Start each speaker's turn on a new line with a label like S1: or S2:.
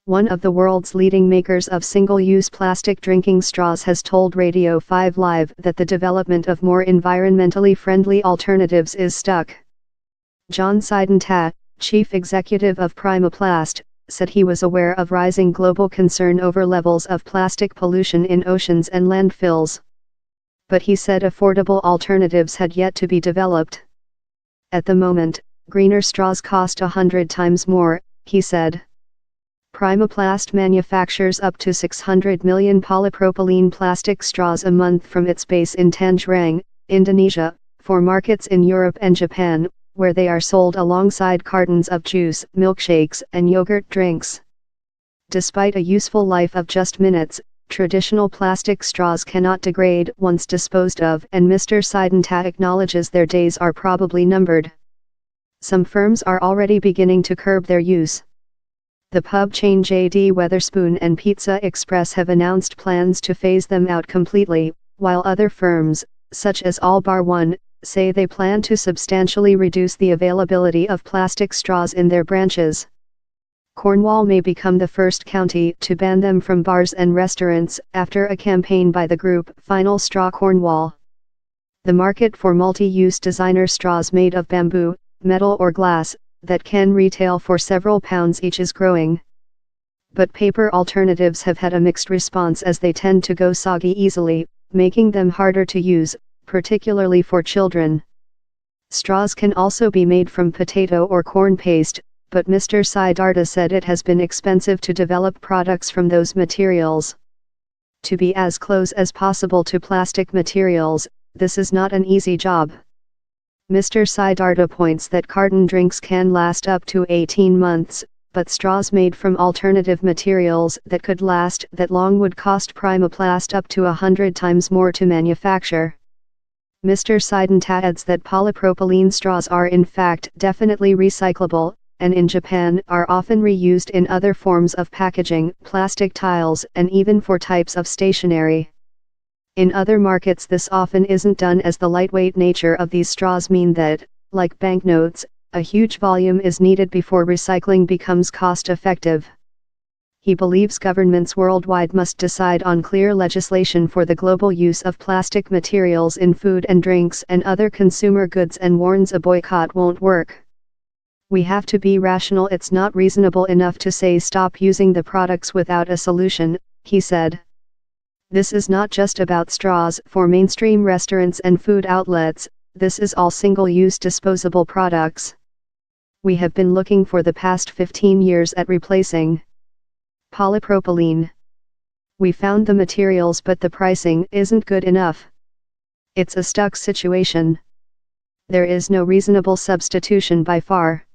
S1: One of the world's leading makers of single-use plastic drinking straws has told Radio 5 Live that the development of more environmentally friendly alternatives is stuck. John Seidentat, chief executive of Primaplast, said he was aware of rising global concern over levels of plastic pollution in oceans and landfills. But he said affordable alternatives had yet to be developed. At the moment, greener straws cost 100 times more, he said. Primaplast manufactures up to 600 million polypropylene plastic straws a month from its base in Tangerang, Indonesia, for markets in Europe and Japan, where they are sold alongside cartons of juice, milkshakes, and yogurt drinks. Despite a useful life of just minutes, traditional plastic straws cannot degrade once disposed of, and Mr. Seidentat acknowledges their days are probably numbered. Some firms are already beginning to curb their use. The pub chain J.D. Wetherspoon and Pizza Express have announced plans to phase them out completely, while other firms, such as All Bar One, say they plan to substantially reduce the availability of plastic straws in their branches. Cornwall may become the first county to ban them from bars and restaurants after a campaign by the group Final Straw Cornwall. The market for multi-use designer straws made of bamboo, metal or glass, that can retail for several pounds each is growing. But paper alternatives have had a mixed response as they tend to go soggy easily, making them harder to use, particularly for children. Straws can also be made from potato or corn paste, but Mr. Siddhartha said it has been expensive to develop products from those materials. To be as close as possible to plastic materials, this is not an easy job. Mr. Siddhartha points that carton drinks can last up to 18 months, but straws made from alternative materials that could last that long would cost Primaplast up to 100 times more to manufacture. Mr. Seidentat adds that polypropylene straws are in fact definitely recyclable, and in Japan are often reused in other forms of packaging, plastic tiles, and even for types of stationery. In other markets this often isn't done as the lightweight nature of these straws mean that, like banknotes, a huge volume is needed before recycling becomes cost-effective. He believes governments worldwide must decide on clear legislation for the global use of plastic materials in food and drinks and other consumer goods and warns a boycott won't work. We have to be rational. It's not reasonable enough to say stop using the products without a solution, he said. This is not just about straws for mainstream restaurants and food outlets, this is all single-use disposable products. We have been looking for the past 15 years at replacing polypropylene. We found the materials but the pricing isn't good enough. It's a stuck situation. There is no reasonable substitution by far.